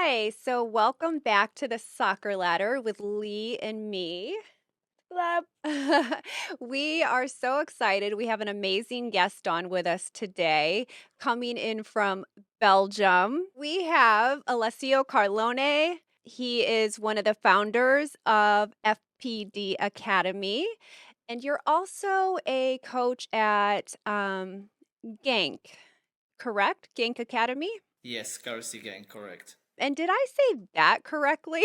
Hi, so welcome back to the Soccer Ladder with Lee and me. Lab. We are so excited. We have an amazing guest on with us today, coming in from Belgium. We have Alessio Carlone. He is one of the founders of FPD Academy, and you're also a coach at Genk, correct? Genk Academy? Yes, KRC Genk, correct. And did I say that correctly?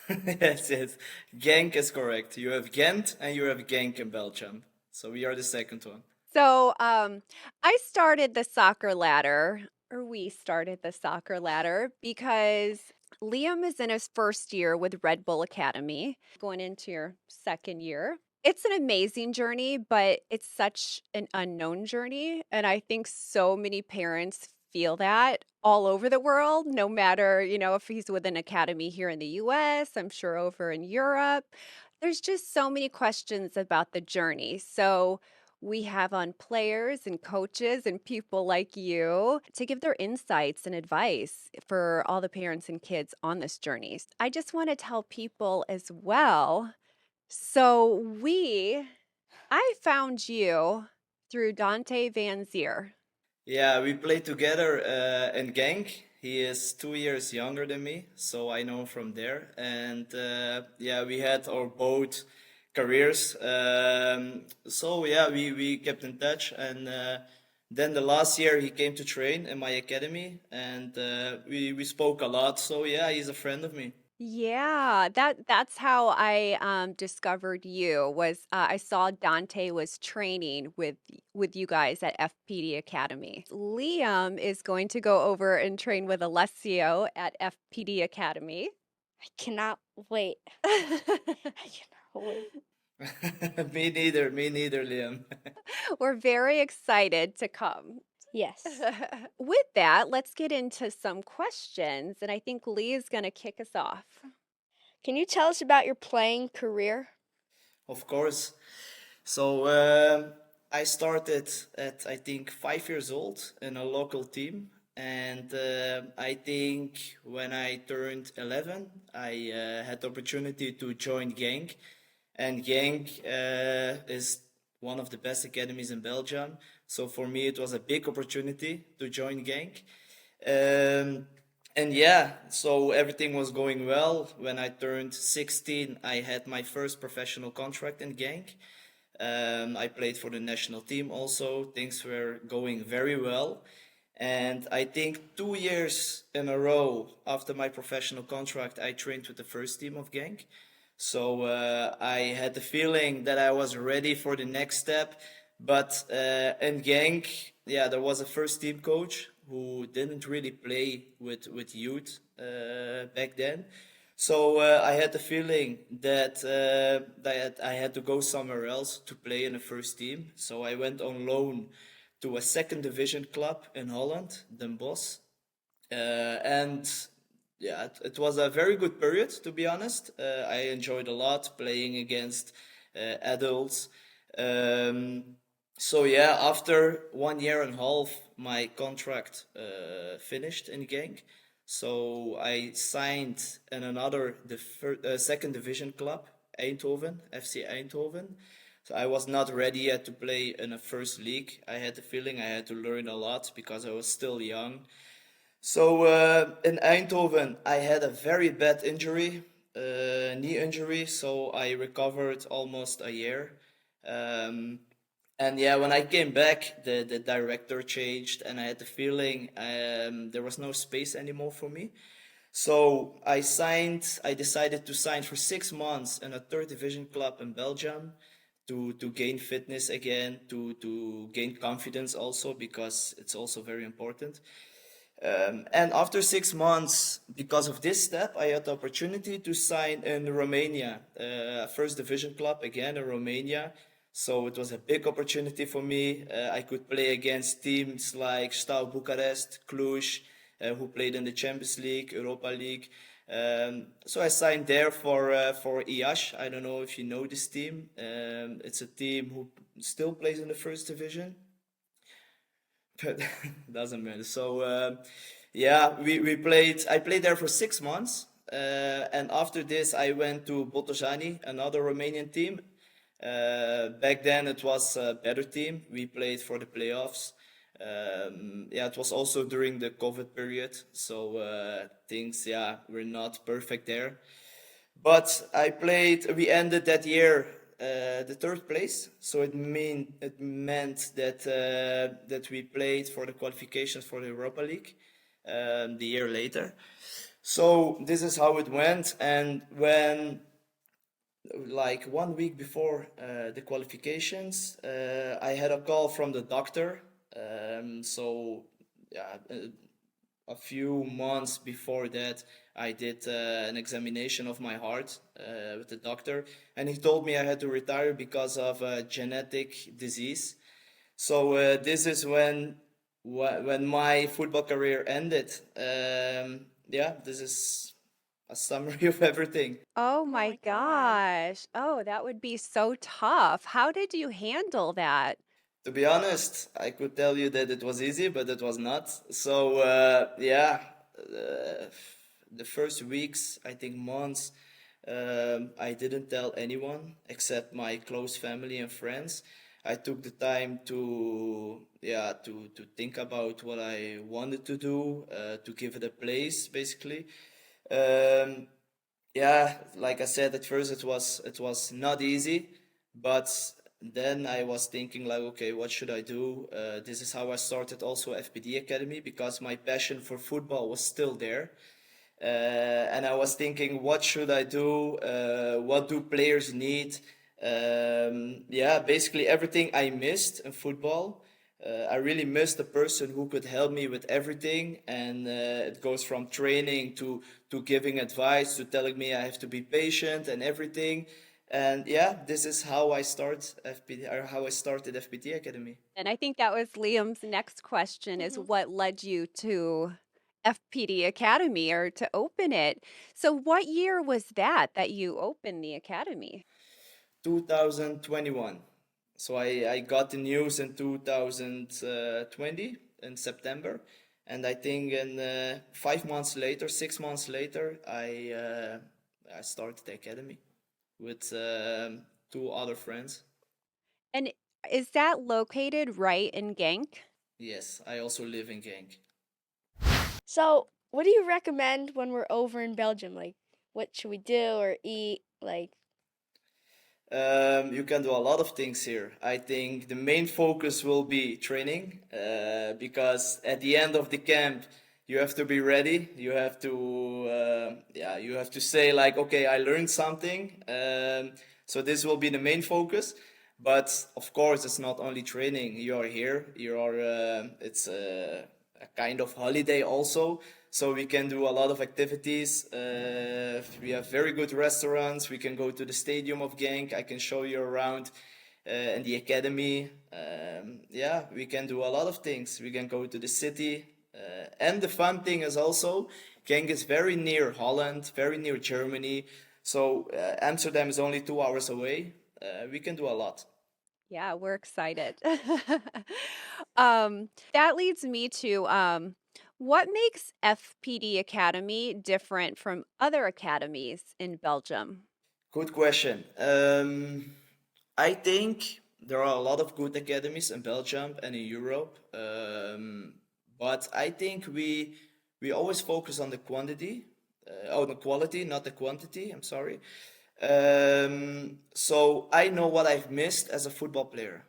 Yes, yes. Genk is correct. You have Ghent and you have Genk in Belgium. So we are the second one. So, I started the soccer ladder, or we started the soccer ladder because Liam is in his first year with Red Bull Academy, going into your second year. It's an amazing journey, but it's such an unknown journey. And I think so many parents feel that all over the world, no matter, if he's with an academy here in the US, I'm sure over in Europe. There's just so many questions about the journey. So, we have on players and coaches and people like you to give their insights and advice for all the parents and kids on this journey. I just want to tell people as well. So, I found you through Dante Vanzeir. Yeah, we played together in Genk. He is 2 years younger than me, so I know him from there. And yeah, we had our both careers. So yeah, we kept in touch. And then the last year he came to train in my academy, and we spoke a lot. So yeah, he's a friend of me. Yeah, that's how I discovered you was I saw Dante was training with you guys at FPD Academy. Liam is going to go over and train with Alessio at FPD Academy. I cannot wait. I cannot wait. Me neither, Liam. We're very excited to come. Yes. With that, let's get into some questions, and I think Lee is going to kick us off. Can you tell us about your playing career? Of course. So I started at I think 5 years old in a local team, and I think when I turned 11, I had the opportunity to join Genk, and Genk is one of the best academies in Belgium. So for me, it was a big opportunity to join Genk. Um, and yeah, so everything was going well. When I turned 16, I had my first professional contract in Genk. I played for the national team also. Things were going very well. And I think 2 years in a row after my professional contract, I trained with the first team of Genk. So I had the feeling that I was ready for the next step. But in Genk, yeah, there was a first team coach who didn't really play with youth back then. So I had the feeling that I had to go somewhere else to play in the first team. So I went on loan to a second division club in Holland, Den Bosch. And yeah, it was a very good period, to be honest. I enjoyed a lot playing against adults. Um, so yeah, after 1 year and a half, my contract finished in Genk. So I signed in another second division club, Eindhoven, FC Eindhoven. So I was not ready yet to play in a first league. I had the feeling I had to learn a lot because I was still young. So in Eindhoven, I had a very bad injury, knee injury. So I recovered almost a year. Um, and yeah, when I came back, the director changed, and I had the feeling there was no space anymore for me. So I decided to sign for 6 months in a third division club in Belgium to gain fitness again, to gain confidence also, because it's also very important. And after 6 months, because of this step, I had the opportunity to sign in Romania, a first division club again in Romania. So it was a big opportunity for me. I could play against teams like Steaua Bucharest, Cluj, who played in the Champions League, Europa League. So I signed there for IAS. I don't know if you know this team. It's a team who still plays in the first division. But doesn't matter. So Yeah, we played. I played there for 6 months, and after this, I went to Botoșani, another Romanian team. Back then, it was a better team. We played for the playoffs. Yeah, it was also during the COVID period, so things, yeah, were not perfect there. But I played. We ended that year the third place, so it meant that that we played for the qualifications for the Europa League the year later. So this is how it went, and when like 1 week before the qualifications, I had a call from the doctor. So yeah, a few months before that, I did an examination of my heart with the doctor, and he told me I had to retire because of a genetic disease. So this is when my football career ended. Yeah, this is a summary of everything. Oh Oh my my God. gosh. Oh, that would be so tough. How did you handle that? To be honest, I could tell you that it was easy, but it was not. So yeah, uh, the first weeks, I think months, I didn't tell anyone except my close family and friends. I took the time to yeah to think about what I wanted to do, to give it a place, basically. Um, yeah, like I said, at first it was not easy, but then I was thinking like, okay, what should I do? This is how I started also FPD Academy because my passion for football was still there. And I was thinking, what should I do? What do players need? Yeah, basically everything I missed in football. I really missed a person who could help me with everything, and it goes from training to giving advice to telling me I have to be patient and everything. And yeah, this is how I start FPD or how I started FPT Academy. And I think that was Liam's next question is Hmm. what led you to FPD Academy or to open it. So what year was that you opened the academy? 2021. So I got the news in 2020 in September, and I think in 5 months later, 6 months later, I started the academy with two other friends. And is that located right in Genk? Yes, I also live in Genk. So, what do you recommend when we're over in Belgium? Like, what should we do or eat? Like, You can do a lot of things here. I think the main focus will be training, because at the end of the camp, you have to be ready. You have to, yeah, you have to say like, okay, I learned something. So this will be the main focus. But of course, it's not only training. You are here. You are. It's a kind of holiday also. So we can do a lot of activities. We have very good restaurants. We can go to the stadium of Genk. I can show you around in the academy. Yeah, we can do a lot of things. We can go to the city. And the fun thing is also, Genk is very near Holland, very near Germany. So Amsterdam is only 2 hours away. We can do a lot. Yeah, we're excited. That leads me to what makes FPD Academy different from other academies in Belgium? Good question. I think there are a lot of good academies in Belgium and in Europe, but I think we always focus on the quantity, on the quality, not the quantity. I'm sorry. So I know what I've missed as a football player,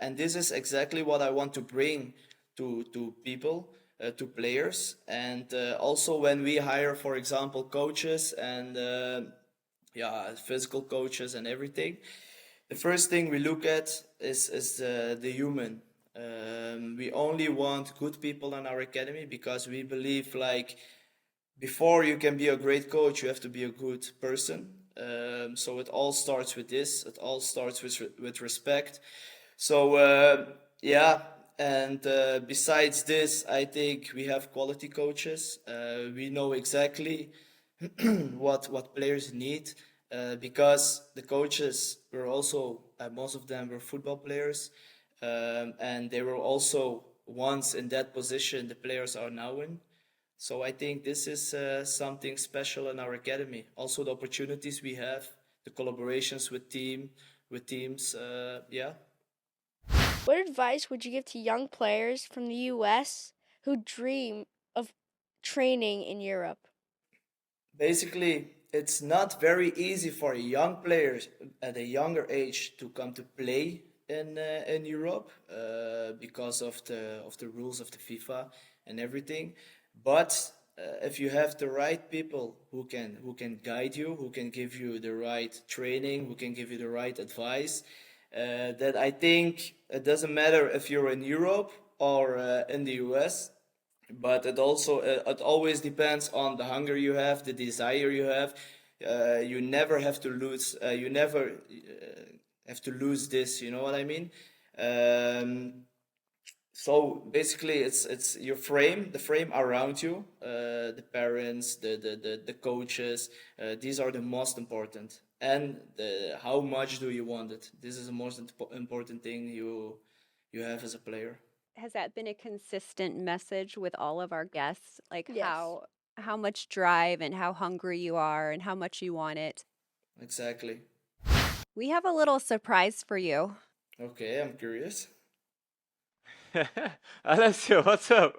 and this is exactly what I want to bring to people, to players, and also when we hire, for example, coaches and yeah, physical coaches and everything. The first thing we look at is the human. We only want good people in our academy because we believe like before you can be a great coach, you have to be a good person. So it all starts with this. It all starts with respect. So yeah, and besides this, I think we have quality coaches. We know exactly what players need, because the coaches were also most of them were football players, and they were also once in that position the players are now in. So I think this is something special in our academy. Also, the opportunities we have, the collaborations with teams. Yeah. What advice would you give to young players from the US who dream of training in Europe? Basically, it's not very easy for young players at a younger age to come to play in Europe because of the rules of the FIFA and everything. But if you have the right people who can guide you, who can give you the right training, who can give you the right advice, that I think it doesn't matter if you're in Europe or in the US, but it always depends on the hunger you have, the desire you have. You never have to lose. You never have to lose this. You know what I mean? So basically, it's your frame, the frame around you, the parents, the coaches. These are the most important, and how much do you want it? This is the most important thing you have as a player. Has that been a consistent message with all of our guests? Like Yes. how much drive and how hungry you are and how much you want it? Exactly. We have a little surprise for you. Okay, I'm curious. Alessio, what's up?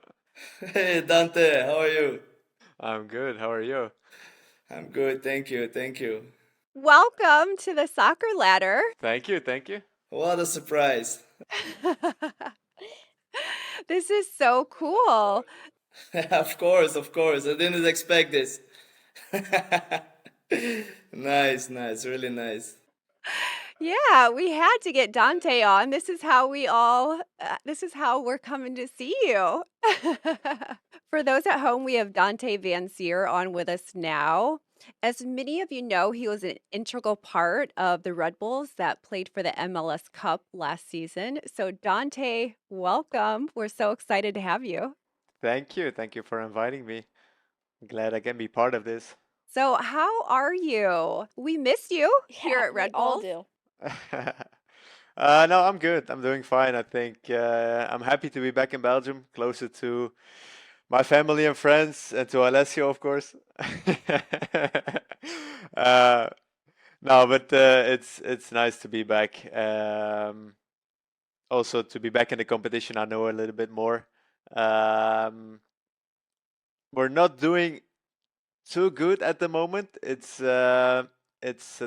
Hey Dante, how are you? I'm good. How are you? I'm good, thank you, thank you. Welcome to the soccer ladder. Thank you. Thank you. What a surprise. This is so cool. Of course, I didn't expect this. Nice, nice, really nice. Yeah, we had to get Dante on. This is how we're coming to see you. For those at home, we have Dante Vanzeir on with us now. As many of you know, he was an integral part of the Red Bulls that played for the MLS Cup last season. So, Dante, welcome. We're so excited to have you. Thank you. Thank you for inviting me. Glad I can be part of this. So, how are you? We miss you here Yeah, at we Red all Bulls. do. No, I'm good. I'm doing fine. I think I'm happy to be back in Belgium, closer to my family and friends, and to Allesio, of course. uh, no, but it's nice to be back. Also, to be back in the competition, I know a little bit more. Um, we're not doing too good at the moment. It's a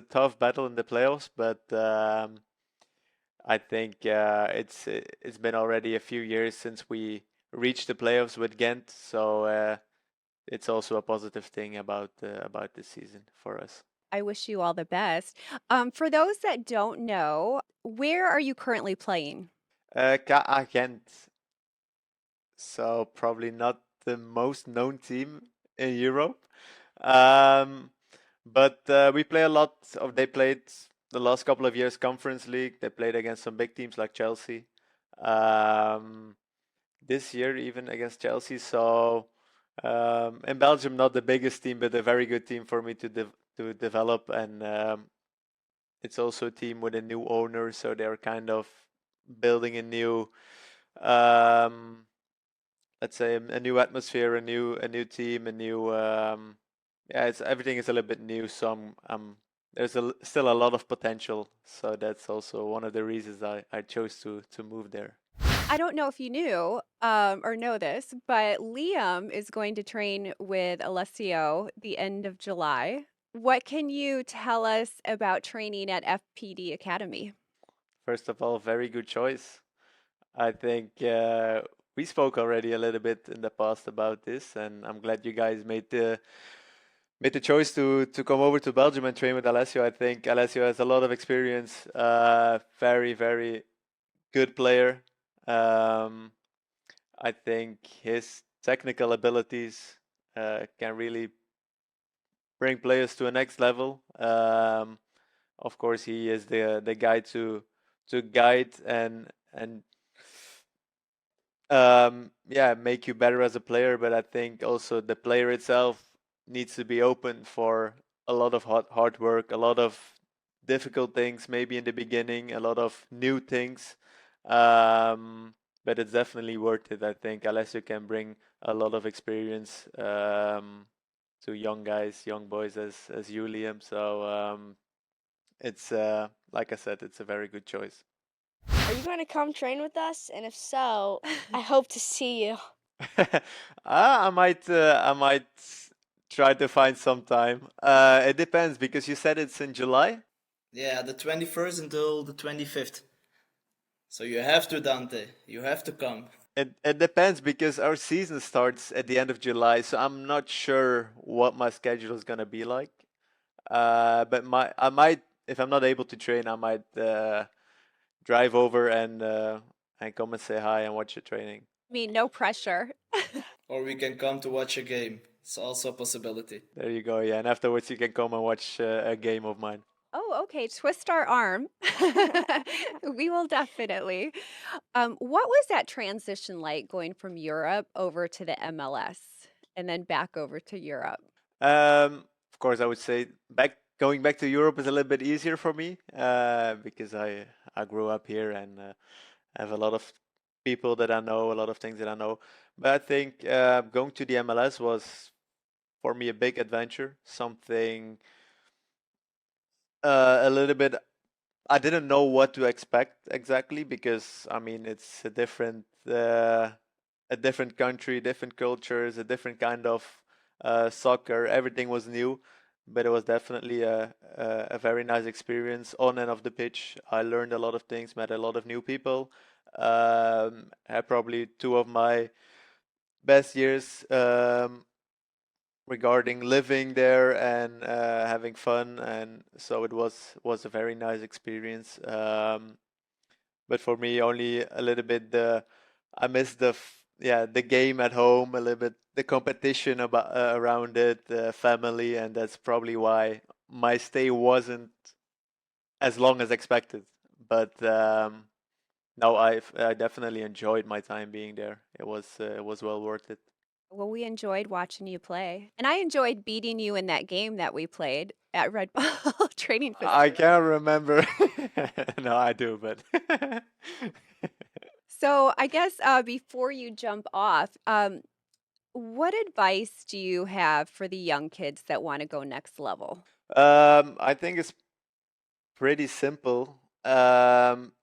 tough battle in the playoffs, but I think it's been already a few years since we reached the playoffs with Ghent, so it's also a positive thing about this season for us. I wish you all the best. For those that don't know, where are you currently playing? KA Ghent, so probably not the most known team in Europe. Um, but we play a lot of. They played the last couple of years Conference League. They played against some big teams like Chelsea. Um, this year even against Chelsea. So in Belgium, not the biggest team, but a very good team for me to develop. And it's also a team with a new owner, so they're kind of building a new, um, let's say, a new atmosphere, a new team, a new. Yeah, it's everything is a little bit new. So there's still a lot of potential. So that's also one of the reasons I chose to move there. I don't know if you knew or know this, but Liam is going to train with Alessio the end of July. What can you tell us about training at FPD Academy? First of all, very good choice. I think we spoke already a little bit in the past about this, and I'm glad you guys made the choice to come over to Belgium and train with Alessio. I think Alessio has a lot of experience. Very very good player. Um, I think his technical abilities can really bring players to a next level. Of course, he is the guy to guide and yeah, make you better as a player. But I think also the player itself needs to be open for a lot of hard work, a lot of difficult things, maybe in the beginning, a lot of new things. But it's definitely worth it. I think Alessio can bring a lot of experience to young guys, young boys as you, Liam. So it's like I said, it's a very good choice. Are you going to come train with us? And if so, I hope to see you. I might try to find some time. It depends because you said it's in July. Yeah, the 21st until the 25th. So you have to, Dante. You have to come. It depends because our season starts at the end of July, so I'm not sure what my schedule is gonna be like. But I might, if I'm not able to train, I might drive over and come and say hi and watch the training. I mean, no pressure. Or we can come to watch a game. It's also a possibility. There you go. Yeah, and afterwards you can come and watch a game of mine. Oh, okay. Twist our arm. We will definitely. What was that transition like going from Europe over to the MLS and then back over to Europe? Of course, I would say going back to Europe is a little bit easier for me because I grew up here and have a lot of people that I know, a lot of things that I know. But I think going to the MLS was for me a big adventure, something a little bit. I didn't know what to expect exactly because I mean it's a different country, different cultures, a different kind of soccer. Everything was new, but it was definitely a very nice experience on and off the pitch. I learned a lot of things, met a lot of new people. Had probably two of my best years regarding living there and having fun, and so it was a very nice experience. But for me, only a little bit I miss the game at home a little bit, the competition about around it, the family, and that's probably why my stay wasn't as long as expected. But no, I definitely enjoyed my time being there. It was well worth it. Well, we enjoyed watching you play. And I enjoyed beating you in that game that we played at Red Bull Training I Facility. can't remember. No, I do, but So I guess before you jump off, what advice do you have for the young kids that want to go next level? I think it's pretty simple.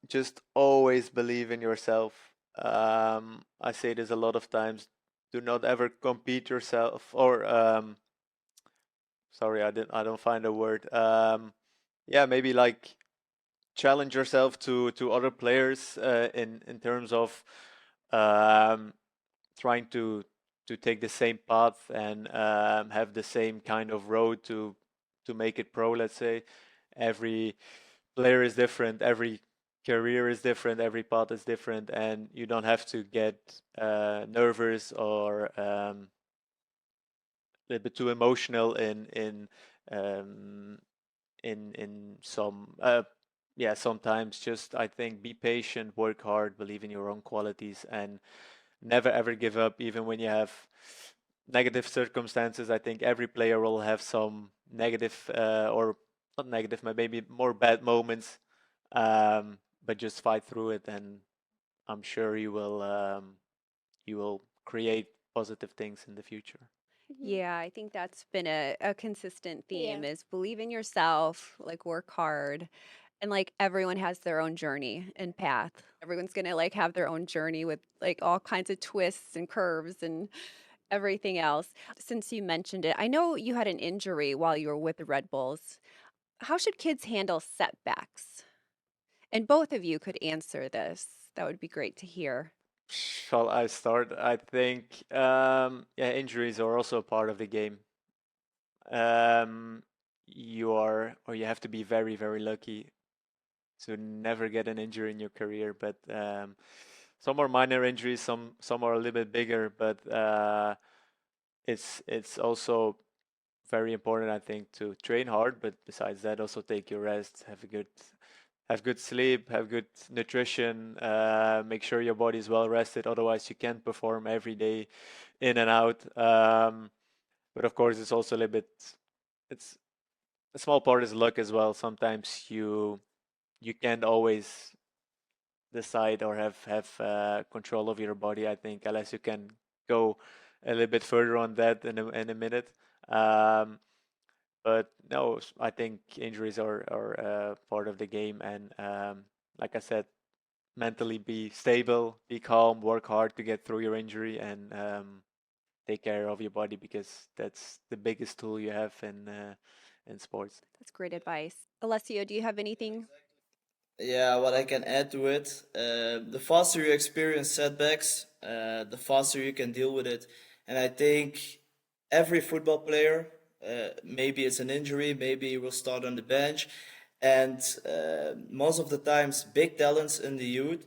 Just always believe in yourself. I say this a lot of times. Do not ever compete yourself or sorry, I don't find a word. Yeah, maybe like challenge yourself to other players in terms of um, trying to take the same path and have the same kind of road to make it pro. Let's say every player is different, every career is different, every path is different, and you don't have to get nervous or a little bit too emotional um, in some yeah, sometimes just I think be patient, work hard, believe in your own qualities, and never ever give up even when you have negative circumstances. I think every player will have some negative or not negative, but maybe more bad moments, but just fight through it, and I'm sure you will create positive things in the future. Yeah, I think that's been a consistent Yeah. theme is believe in yourself, like work hard. And like everyone has their own journey and path. Everyone's gonna like have their own journey with like all kinds of twists and curves and everything else. Since you mentioned it, I know you had an injury while you were with the Red Bulls. How should kids handle setbacks? And both of you could answer this. That would be great to hear. Shall I start? I think yeah, injuries are also a part of the game. Um, you are or you have to be very very lucky to never get an injury in your career. But some are minor injuries, some are a little bit bigger. But it's also very important, I think, to train hard. But besides that, also take your rest, have good sleep, have good nutrition. Make sure your body is well rested. Otherwise, you can't perform every day, in and out. But of course, it's also a little bit. It's a small part is luck as well. Sometimes you can't always decide or have control of your body. I think unless you can go a little bit further on that in a minute. Um, but no, I think injuries are part of the game, and like I said, mentally be stable, be calm, work hard to get through your injury, and take care of your body because that's the biggest tool you have in sports. That's great advice. Alessio, do you have anything? Yeah, what I can add to it, the faster you experience setbacks, the faster you can deal with it. And I think every football player, maybe it's an injury, maybe he will start on the bench. And most of the times, big talents in the youth,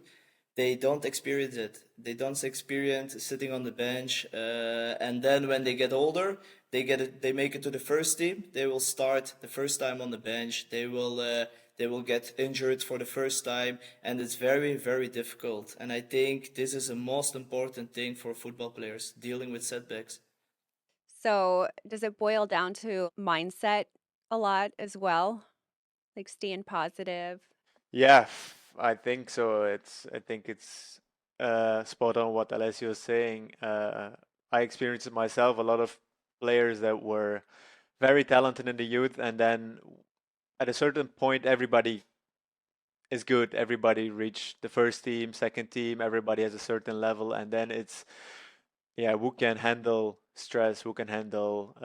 they don't experience it. They don't experience sitting on the bench. And then when they get older, they get it. They make it to the first team. They will start the first time on the bench. They will get injured for the first time, and it's very, very difficult. And I think this is the most important thing for football players dealing with setbacks. So, does it boil down to mindset a lot as well? Like staying positive? Yeah, I think so. I think it's spot on what Alessio is saying. I experienced it myself. A lot of players that were very talented in the youth, and then at a certain point, everybody is good. Everybody reached the first team, second team. Everybody has a certain level, and then it's yeah, who can handle stress? Who can handle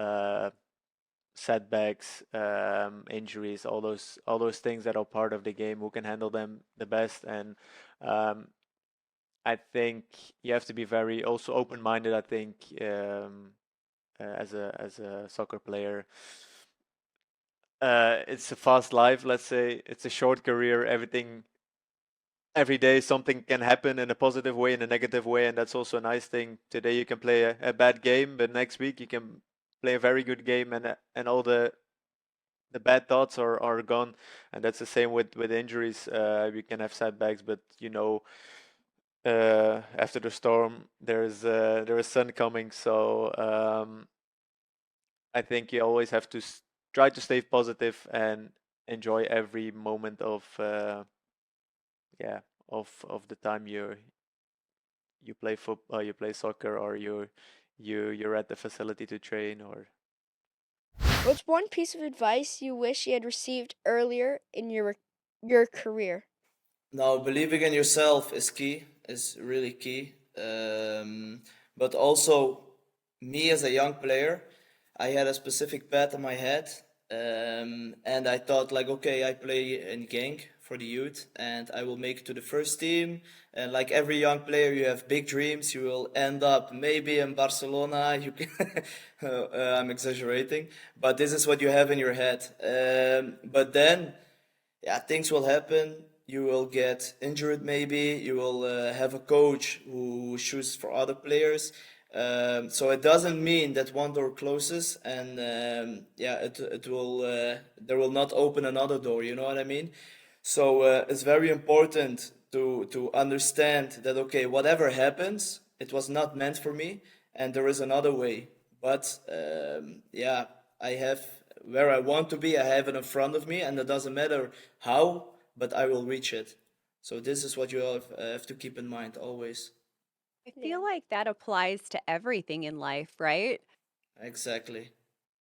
setbacks, injuries, all those things that are part of the game? Who can handle them the best? And um, I think you have to be very also open-minded. I think as a soccer player, it's a fast life. Let's say it's a short career. Every day something can happen in a positive way, in a negative way, and that's also a nice thing. Today you can play a bad game, but next week you can play a very good game, and all the bad thoughts are gone. And that's the same with injuries. We can have setbacks, but after the storm there is sun coming. So I think you always have to try to stay positive and enjoy every moment of yeah of the time you play football, you play soccer, or you're at the facility to train. Or What's one piece of advice you wish you had received earlier in your career? Now, believing in yourself is key, is really key. But also, me as a young player, I had a specific path in my head, and I thought like, okay, I play in Genk for the youth, and I will make it to the first team. And like every young player, you have big dreams. You will end up maybe in Barcelona. You can, I'm exaggerating, but this is what you have in your head. But then yeah, things will happen. You will get injured, maybe. You will have a coach who shoots for other players. So it doesn't mean that one door closes and yeah, it will there will not open another door. You know what I mean? So it's very important to understand that okay, whatever happens, it was not meant for me, and there is another way. But yeah, I have where I want to be. I have it in front of me, and it doesn't matter how, but I will reach it. So this is what you have to keep in mind always. I Yeah. feel like that applies to everything in life, right? Exactly.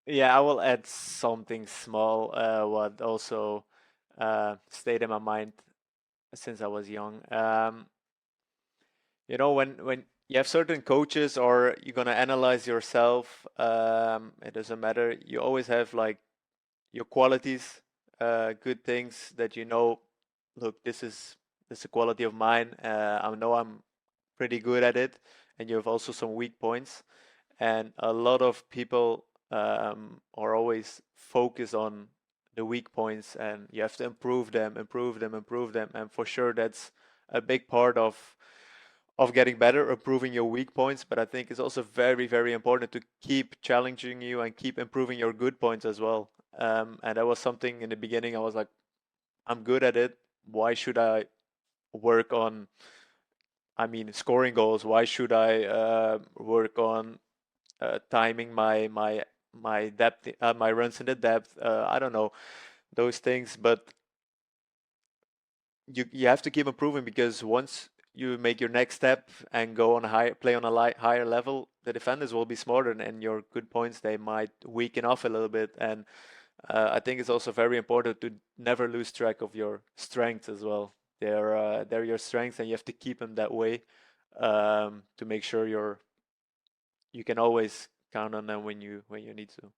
yeah, I will add something small, what also stayed in my mind since I was young. When you have certain coaches or you're gonna analyze yourself, it doesn't matter. You always have like your qualities, good things that look, this is a quality of mine. I know I'm pretty good at it, and you have also some weak points. And a lot of people are always focused on the weak points, and you have to improve them, improve them, improve them. And for sure, that's a big part of getting better, improving your weak points. But I think it's also very, very important to keep challenging you and keep improving your good points as well. And that was something in the beginning. I was like, I'm good at it. Why should I work on? I mean, scoring goals. Why should I work on timing my depth, my runs in the depth? I don't know those things, but you have to keep improving because once you make your next step and go on a higher play on a higher level, the defenders will be smarter, and your good points, they might weaken off a little bit. And I think it's also very important to never lose track of your strengths as well. They're your strengths, and you have to keep them that way, to make sure you can always count on them when you need to.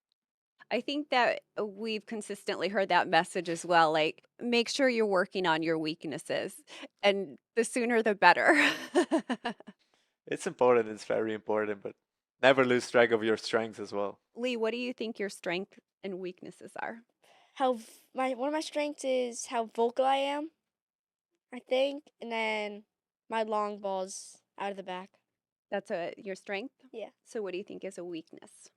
I think that we've consistently heard that message as well. Like, make sure you're working on your weaknesses, and the sooner the better. It's important. It's very important, but never lose track of your strengths as well. Lee, what do you think your strength and weaknesses are? One of my strengths is how vocal I am, I think, and then my long balls out of the back. That's your strength? Yeah. So what do you think is a weakness?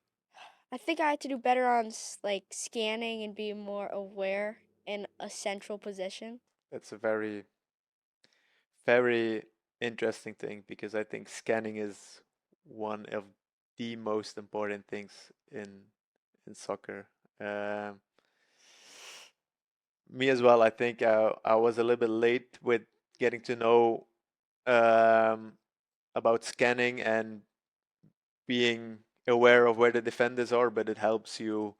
I think I had to do better on like scanning and being more aware in a central position. That's a very, very interesting thing, because I think scanning is one of the most important things in soccer. Um, Me as well. I think I was a little bit late with getting to know um, about scanning and being aware of where the defenders are, but it helps you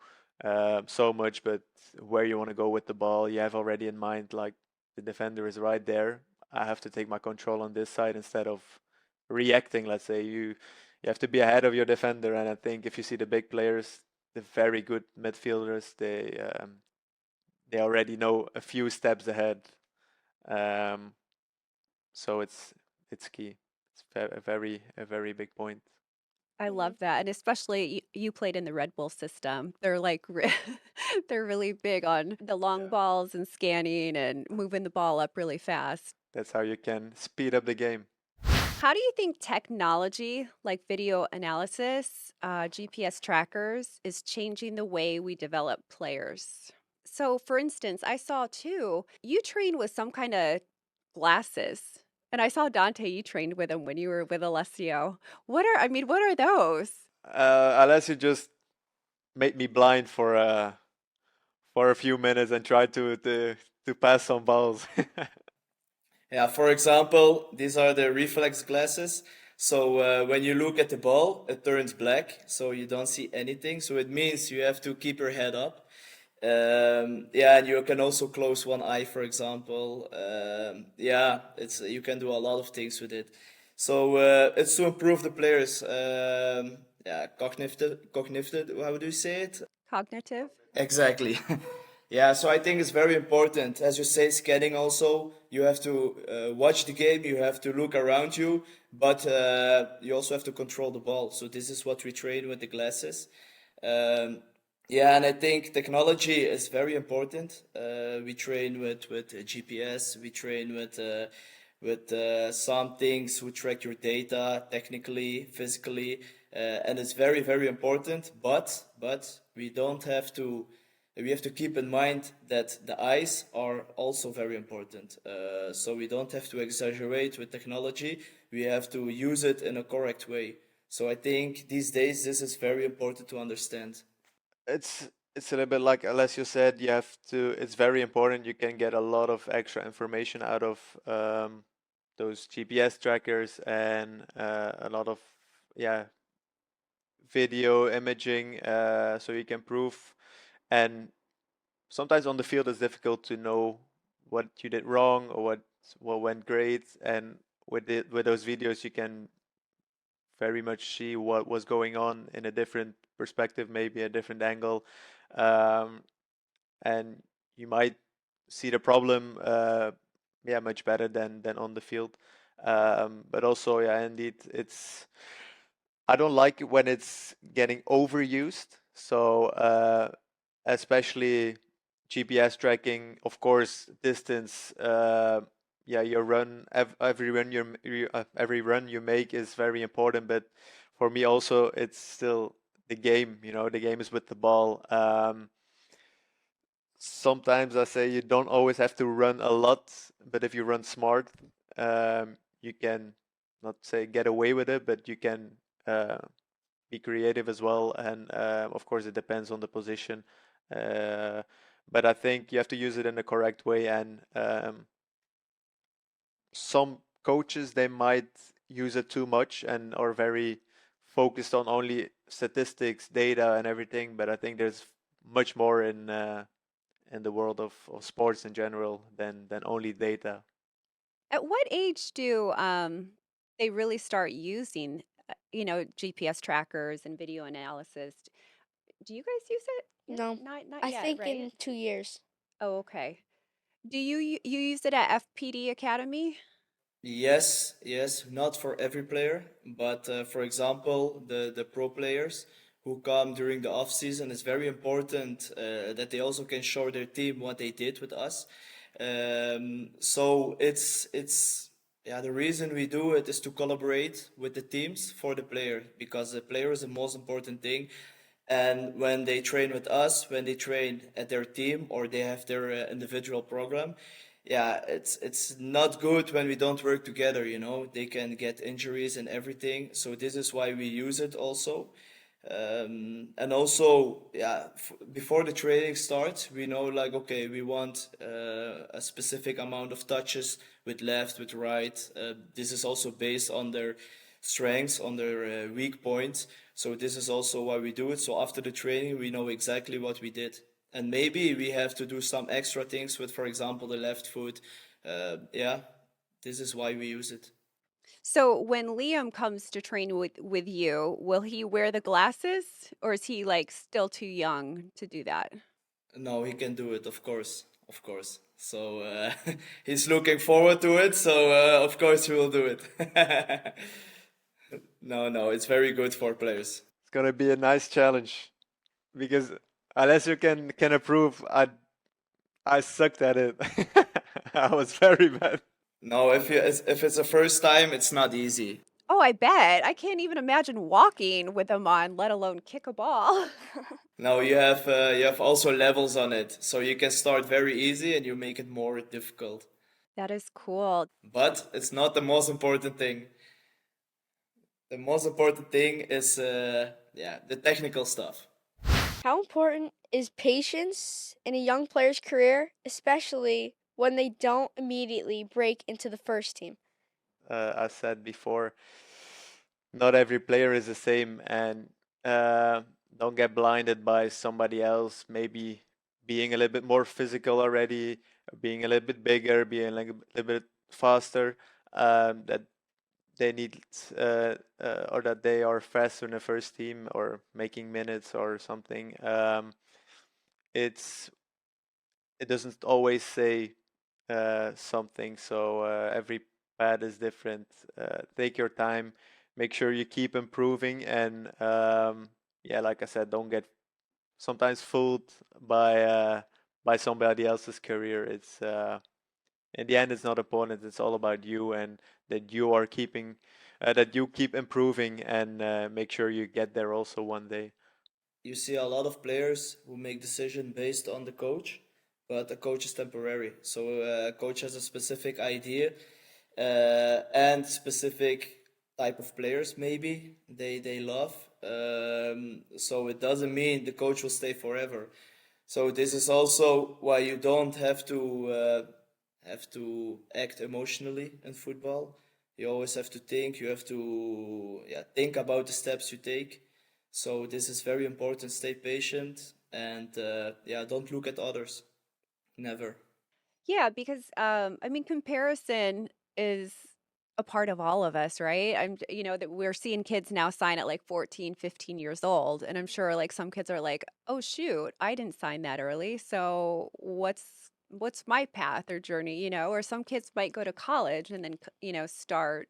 so much. But where you want to go with the ball, you have already in mind, like, the defender is right there. I have to take my control on this side instead of reacting. Let's say you have to be ahead of your defender, and I think if you see the big players, the very good midfielders, they already know a few steps ahead. Um, so it's key. It's a very big point. I love that, and especially you played in the Red Bull system. They're like they're really big on the long balls and scanning and moving the ball up really fast. That's how you can speed up the game. How do you think technology like video analysis, GPS trackers, is changing the way we develop players? So, for instance, I saw too, you trained with some kind of glasses. And I saw Dante, you trained with him when you were with Alessio. What are those? Alessio just made me blind for a few minutes and tried to pass some balls. Yeah, for example, these are the reflex glasses. So when you look at the ball, it turns black, so you don't see anything. So it means you have to keep your head up. Yeah, and you can also close one eye, for example. Yeah, it's you can do a lot of things with it. So it's to improve the players. Yeah, cognitive. How do you say it? Cognitive? Exactly. Yeah, so I think it's very important. As you say, scanning also, you have to watch the game, you have to look around you, but you also have to control the ball. So this is what we train with the glasses. Um, yeah, and I think technology is very important. We train with GPS, we train with some things who track your data technically, physically, and it's very, very important. But we don't have to. We have to keep in mind that the eyes are also very important. So we don't have to exaggerate with technology. We have to use it in a correct way. So I think these days this is very important to understand. It's a little bit like Alessio said. You have to. It's very important. You can get a lot of extra information out of those GPS trackers, and a lot of, yeah, video imaging, so you can prove. And sometimes on the field it's difficult to know what you did wrong or what went great. And with those videos you can very much see what was going on in a different perspective, maybe a different angle, um, and you might see the problem, yeah, much better than on the field. But also, yeah, indeed, I don't like it when it's getting overused. So especially GPS tracking, of course, distance. Yeah, your run, every run you make is very important. But for me also, it's still the game. The game is with the ball. Sometimes I say you don't always have to run a lot, but if you run smart, you can, not say get away with it, but you can be creative as well. And of course, it depends on the position. Uh, but I think you have to use it in the correct way. And some coaches, they might use it too much and are very focused on only statistics, data, and everything. But I think there's much more in the world of sports in general than only data. At what age do they really start using, GPS trackers and video analysis? Do you guys use it? No, Not I yet, think right? in 2 years. Oh, okay. Do you use it at FPD Academy? Yes, yes, not for every player, but for example, the pro players who come during the off season, it's very important that they also can show their team what they did with us. So it's yeah, the reason we do it is to collaborate with the teams for the player, because the player is the most important thing. And when they train with us, when they train at their team or they have their individual program, yeah, it's not good when we don't work together, you know. They can get injuries and everything. So this is why we use it also. And also, yeah, before the training starts, we know like, okay, we want a specific amount of touches with left, with right. This is also based on their strengths, on their weak points. So this is also why we do it. So after the training, we know exactly what we did. And maybe we have to do some extra things with, for example, the left foot. Yeah, this is why we use it. So when Liam comes to train with you, will he wear the glasses or is he like still too young to do that? No, he can do it, of course, of course. So he's looking forward to it. So of course he will do it. No, no, it's very good for players. It's gonna be a nice challenge because Alessio can approve. I sucked at it. I was very bad. No, if it's a first time, it's not easy. Oh, I bet. I can't even imagine walking with them on, let alone kick a ball. Now you have also levels on it, so you can start very easy and you make it more difficult. That is cool. But it's not the most important thing. The most important thing is yeah, the technical stuff. How important is patience in a young player's career, especially when they don't immediately break into the first team? I said before, not every player is the same, and don't get blinded by somebody else. Maybe being a little bit more physical already, being a little bit bigger, being like a little bit faster. That they need or that they are faster in the first team or making minutes or something. It's it doesn't always say something. So every pad is different. Take your time. Make sure you keep improving, and yeah, like I said, don't get sometimes fooled by somebody else's career. It's in the end, it's not important. It's all about you, and that you are keeping that you keep improving, and make sure you get there also one day. You see a lot of players who make decision based on the coach, but a coach is temporary. So a coach has a specific idea and specific type of players maybe they love. So it doesn't mean the coach will stay forever. So this is also why you don't have to act emotionally in football. You always have to think. You have to think about the steps you take. So this is very important. Stay patient and don't look at others. Never. Yeah, because I mean, comparison is a part of all of us, right? That we're seeing kids now sign at like 14, 15 years old. And I'm sure like some kids are like, oh shoot, I didn't sign that early. So what's my path or journey, or some kids might go to college and then, start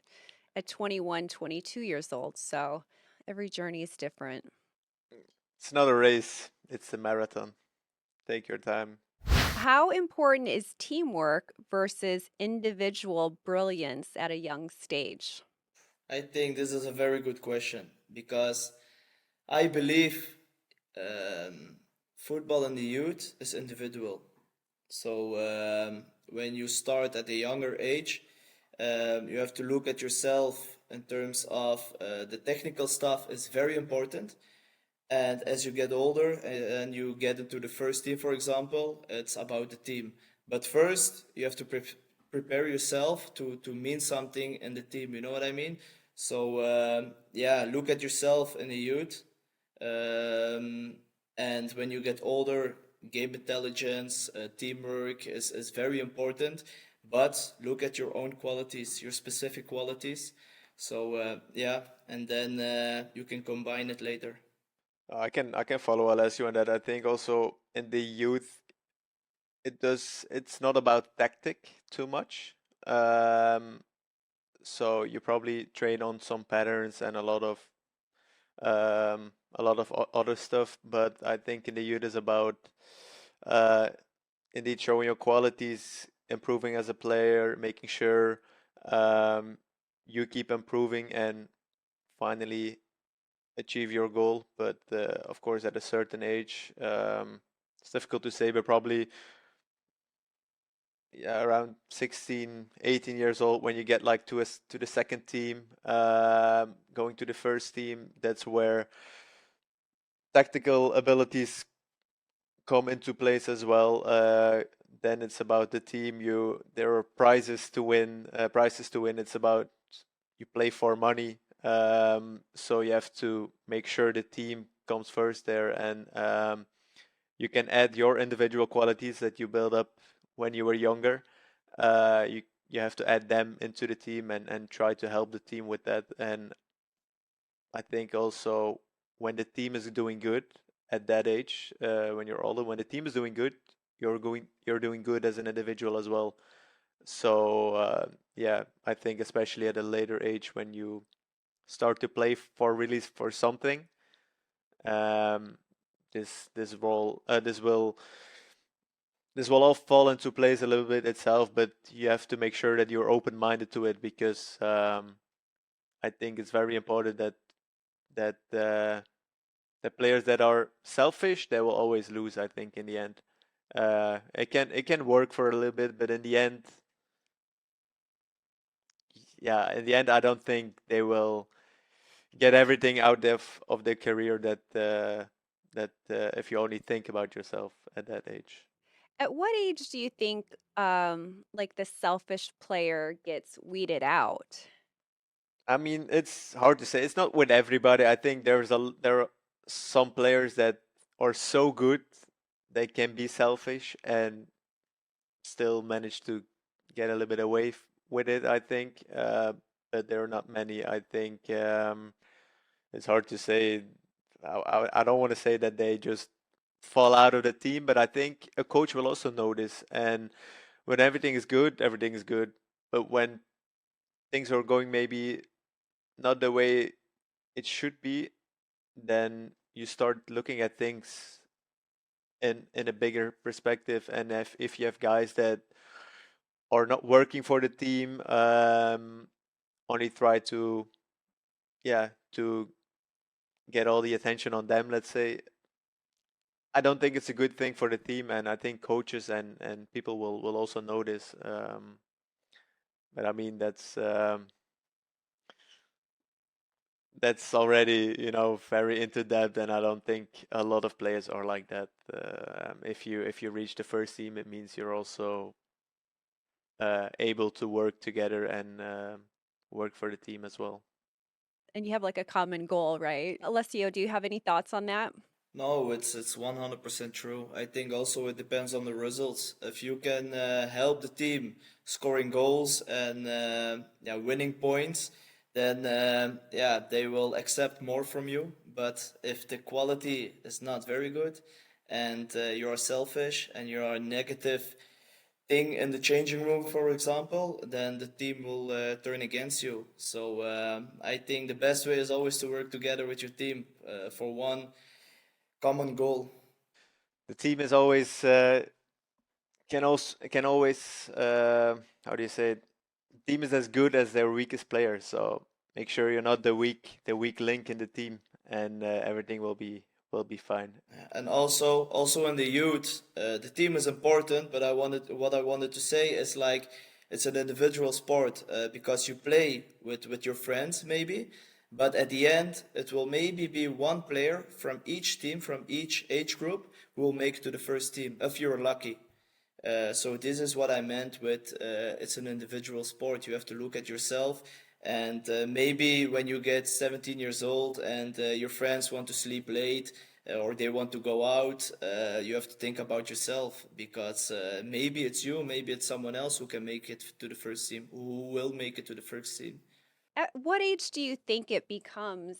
at 21, 22 years old. So every journey is different. It's not a race; it's a marathon. Take your time. How important is teamwork versus individual brilliance at a young stage? I think this is a very good question because I believe football in the youth is individual. So when you start at a younger age, you have to look at yourself in terms of the technical stuff is very important. And as you get older and you get into the first team, for example, it's about the team. But first, you have to prepare yourself to mean something in the team. You know what I mean? So yeah, look at yourself in the youth, and when you get older, game intelligence, teamwork is very important. But look at your own qualities, your specific qualities. So yeah, and then you can combine it later. I can follow Alessio on that. I think also in the youth, it's not about tactic too much. Um, so you probably train on some patterns and a lot of other stuff. But I think in the youth is about uh, indeed showing your qualities, improving as a player, making sure um, you keep improving and finally achieve your goal. But of course, at a certain age, it's difficult to say, but probably yeah, around 16, 18 years old, when you get like to the second team, going to the first team, that's where tactical abilities come into place as well. Then it's about the team. There are prizes to win. Prizes to win. It's about you play for money. So you have to make sure the team comes first there, and you can add your individual qualities that you build up when you were younger. You have to add them into the team and try to help the team with that. And I think also when the team is doing good at that age, when you're older, when the team is doing good, you're doing good as an individual as well. So yeah, I think especially at a later age when you start to play for really for something, um, this will all fall into place a little bit itself, but you have to make sure that you're open-minded to it because I think it's very important that the players that are selfish, they will always lose. I think in the end, it can work for a little bit, but in the end, yeah, in the end, I don't think they will get everything out of their career that if you only think about yourself at that age. At what age do you think like the selfish player gets weeded out? I mean, it's hard to say. It's not with everybody. I think there are some players that are so good they can be selfish and still manage to get a little bit away with it. I think, but there are not many. I think it's hard to say. I don't want to say that they just fall out of the team, but I think a coach will also notice. And when everything is good, everything is good. But when things are going maybe not the way it should be, then you start looking at things in a bigger perspective. And if you have guys that are not working for the team, only try to to get all the attention on them, let's say. I don't think it's a good thing for the team, and I think coaches and people will also notice. But I mean, that's already very into depth, and I don't think a lot of players are like that. If you reach the first team, it means you're also able to work together and work for the team as well. And you have like a common goal, right? Alessio, do you have any thoughts on that? No, it's 100% true. I think also it depends on the results. If you can help the team scoring goals and yeah, winning points, then yeah, they will accept more from you. But if the quality is not very good and you are selfish and you are a negative thing in the changing room, for example, then the team will turn against you. So I think the best way is always to work together with your team for one common goal. The team is always can always how do you say it? Team is as good as their weakest player. So make sure you're not the weak link in the team, and everything will be fine. And also in the youth, the team is important. But what I wanted to say is like it's an individual sport because you play with your friends maybe, but at the end it will maybe be one player from each team from each age group who will make to the first team if you're lucky. So this is what I meant with it's an individual sport. You have to look at yourself And maybe when you get 17 years old and your friends want to sleep late or they want to go out, you have to think about yourself, because maybe it's you, maybe it's someone else who can make it to the first team, who will make it to the first team. At what age do you think it becomes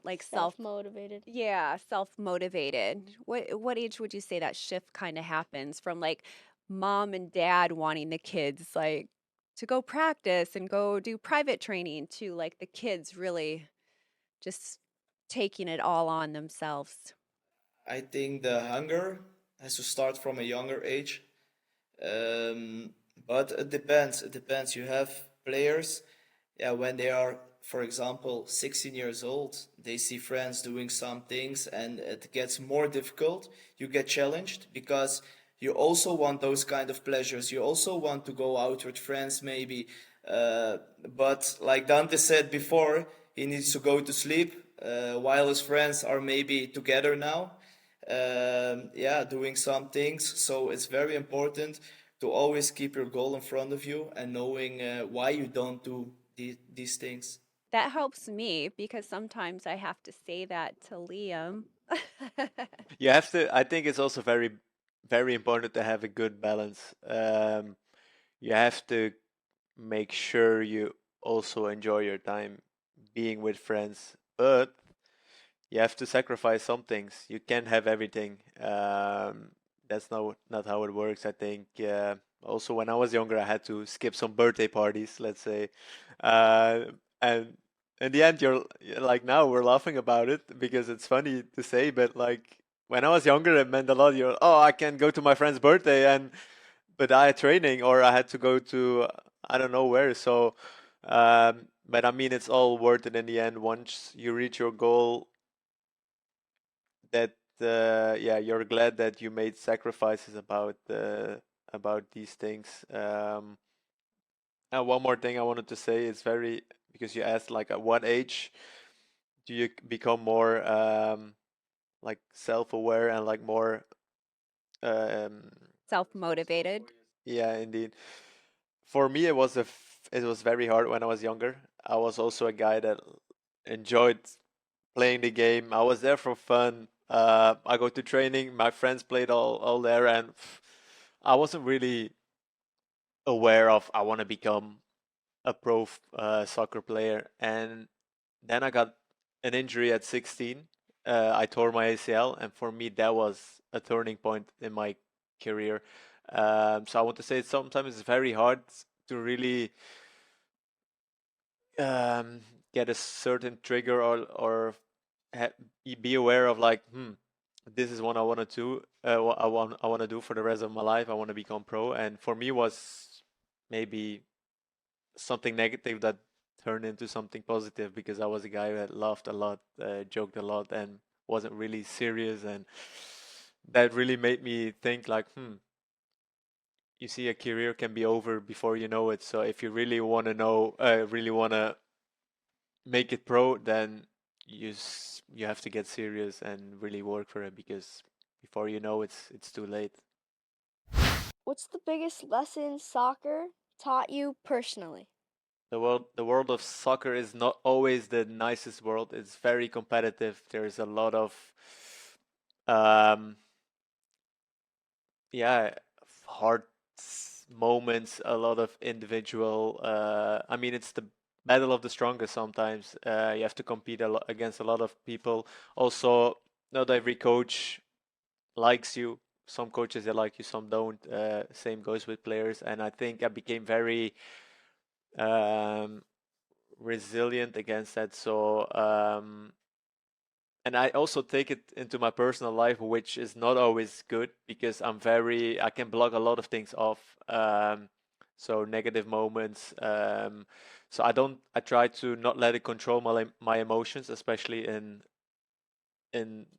like Self-motivated. self-motivated? What age would you say that shift kind of happens from like mom and dad wanting the kids like to go practice and go do private training to like the kids really just taking it all on themselves? I think the hunger has to start from a younger age. Um, but it depends. It depends. You have players, yeah, when they are, for example, 16 years old, they see friends doing some things and it gets more difficult. You get challenged because you also want those kind of pleasures. You also want to go out with friends, maybe. Uh, but like Dante said before, he needs to go to sleep while his friends are maybe together now, yeah, doing some things. So it's very important to always keep your goal in front of you and knowing why you don't do these things. That helps me because sometimes I have to say that to Liam. You have to. I think it's also very, very important to have a good balance. You have to make sure you also enjoy your time being with friends, but you have to sacrifice some things. You can't have everything. That's not how it works. I think. Also, when I was younger, I had to skip some birthday parties, let's say, uh, and in the end, like now we're laughing about it because it's funny to say, but like when I was younger, it meant a lot. Oh, I can go to my friend's birthday, and but I had training or I had to go to I don't know where. So, but I mean, it's all worth it in the end once you reach your goal. That yeah, you're glad that you made sacrifices about these things. And one more thing I wanted to say is very because you asked like at what age do you become more like self-aware and like more um Self-motivated. yeah, indeed. For me, it was very hard when I was younger. I was also a guy that enjoyed playing the game. I was there for fun. I go to training. My friends played all there, and I wasn't really aware of I want to become a pro soccer player. And then I got an injury at 16. I tore my ACL, and for me, that was a turning point in my career. So I want to say sometimes it's very hard to really um, get a certain trigger or be aware of like, this is what I want to do. What I want to do for the rest of my life. I want to become pro, and for me was maybe something negative that turned into something positive because I was a guy that laughed a lot, joked a lot, and wasn't really serious, and that really made me think like, you see, a career can be over before you know it. So if you really want to know, really want to make it pro, then you have to get serious and really work for it because before you know it's too late. What's the biggest lesson soccer taught you personally? The world of soccer is not always the nicest world. It's very competitive. There's a lot of um yeah, hard moments, a lot of individual I mean it's the battle of the strongest sometimes. You have to compete against a lot of people. Also, not every coach likes you. Some coaches they like you, some don't. Same goes with players, and I think I became very um, resilient against that. So, and I also take it into my personal life, which is not always good because I can block a lot of things off. So negative moments. So I try to not let it control my emotions, especially in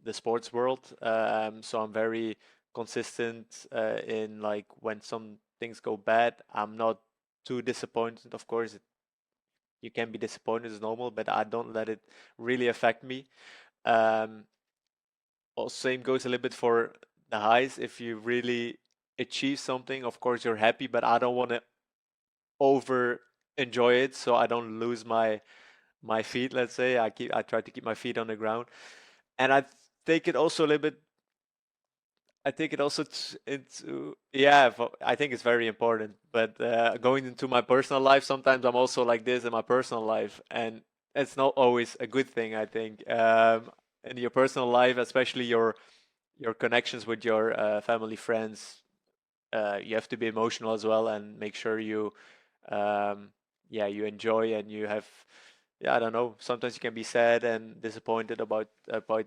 the sports world. So I'm very consistent in like when some things go bad, I'm not too disappointed. Of course, you can be disappointed, it's normal, but I don't let it really affect me. Um, Also, same goes a little bit for the highs. If you really achieve something, of course you're happy, but I don't want to over enjoy it, so I don't lose my feet. Let's say I try to keep my feet on the ground, and take it also a little bit. I take it also into yeah. I think it's very important. But going into my personal life, sometimes I'm also like this in my personal life, and it's not always a good thing. I think in your personal life, especially your connections with your family, friends, you have to be emotional as well and make sure you um, yeah, you enjoy and you have yeah, I don't know, sometimes you can be sad and disappointed about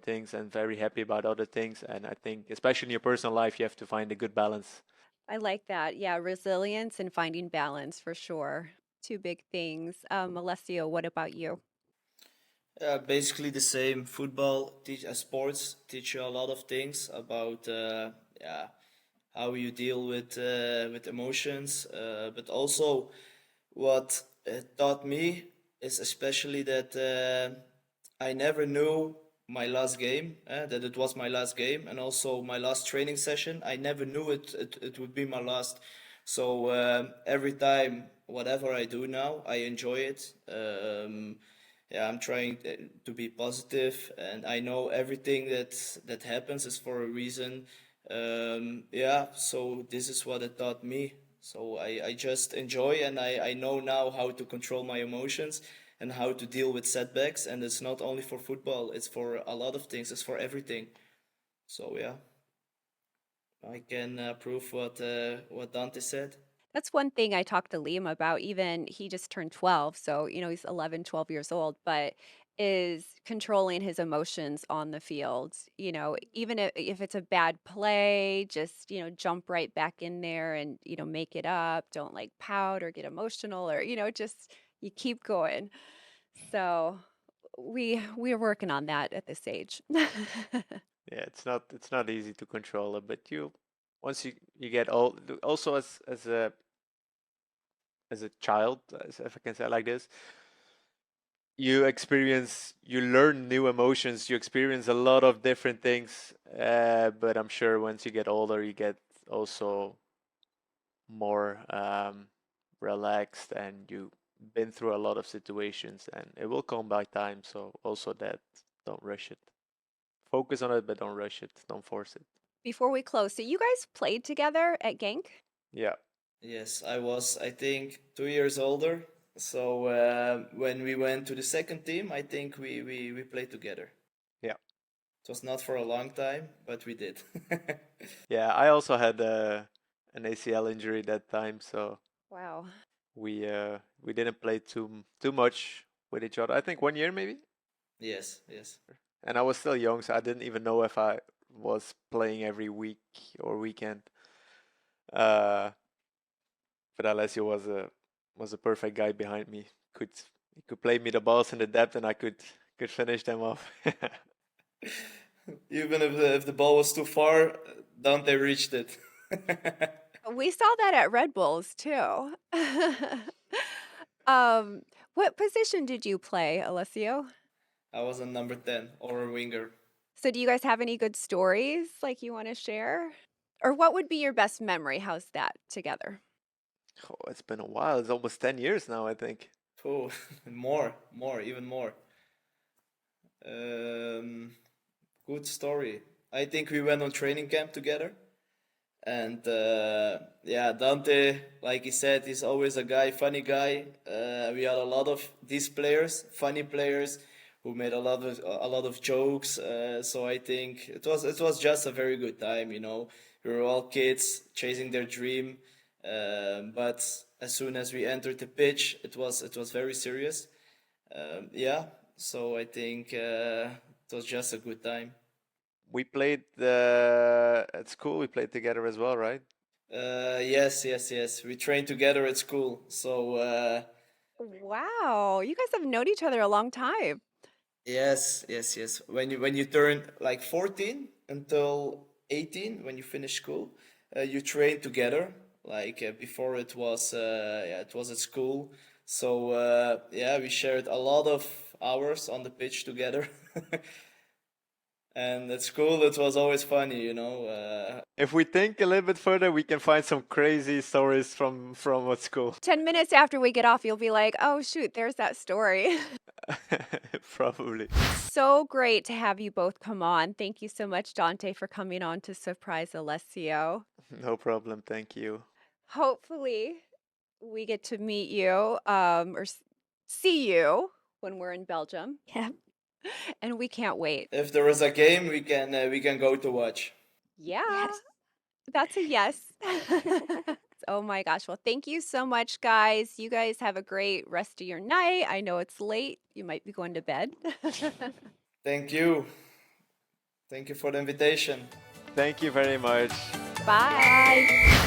things and very happy about other things, and I think especially in your personal life you have to find a good balance. I like that. Yeah, resilience and finding balance for sure. Two big things. Alessio, what about you? Basically the same. Football, sports teach you a lot of things about yeah, how you deal with emotions, but also what it taught me is especially that I never knew my last game, that it was my last game, and also my last training session. I never knew it would be my last. So every time, whatever I do now, I enjoy it. Yeah, I'm trying to be positive, and I know everything that happens is for a reason. Yeah, so this is what it taught me. So I just enjoy, and I know now how to control my emotions and how to deal with setbacks. And it's not only for football, it's for a lot of things, it's for everything. So yeah, I can prove what Dante said. That's one thing I talked to Liam about. Even he just turned 12, so he's 11, 12 years old, but is controlling his emotions on the field. Even if it's a bad play, just jump right back in there and make it up. Don't like pout or get emotional, or just you keep going. So we're working on that at this age. Yeah, it's not easy to control it, but once you get old, also as a child, if I can say it like this, you learn new emotions, you experience a lot of different things, but I'm sure once you get older you get also more relaxed, and you've been through a lot of situations, and it will come by time. So also that, don't rush it, focus on it, but don't rush it, don't force it. Before we close, so you guys played together at Genk? Yeah. Yes, I was, I think, 2 years older. So when we went to the second team, I think we played together. Yeah. It was not for a long time, but we did. Yeah, I also had an ACL injury that time, so Wow. we didn't play too much with each other. I think 1 year maybe, Yes, yes. and I was still young, so I didn't even know if I was playing every week or weekend. Uh, but Alessio was a perfect guy behind me. Could He could play me the balls in the depth, and I could finish them off. Even if the ball was too far, Dante reached it. We saw that at Red Bulls too. Um, what position did you play, Alessio? I was on number 10 or a winger. So do you guys have any good stories like you want to share? Or what would be your best memory? How's that together? Oh, it's been a while. It's almost 10 years now, I think. Oh, more, even more. Um, Good story. I think we went on training camp together. And yeah, Dante, like he said, he's always a guy, funny guy. We had a lot of these players, funny players, who made a lot of jokes. So I think it was just a very good time. We were all kids chasing their dream. But as soon as we entered the pitch, it was very serious. Yeah, so I think it was just a good time. We played at school. We played together as well, right? Yes, yes, yes. We trained together at school. So Wow, you guys have known each other a long time. yes, yes, yes. When you turn like 14 until 18, when you finish school, you train together. Like before, it was at school. So yeah, we shared a lot of hours on the pitch together. And at school, it was always funny, If we think a little bit further, we can find some crazy stories from at school. 10 minutes after we get off, you'll be like, oh, shoot, there's that story. Probably. So great to have you both come on. Thank you so much, Dante, for coming on to surprise Alessio. No problem. Thank you. Hopefully, we get to meet you or see you when we're in Belgium, Yeah. and we can't wait. If there is a game, we can go to watch. Yeah, Yes. that's a yes. Oh my gosh. Well, thank you so much, guys. You guys have a great rest of your night. I know it's late. You might be going to bed. Thank you. Thank you for the invitation. Thank you very much. Bye.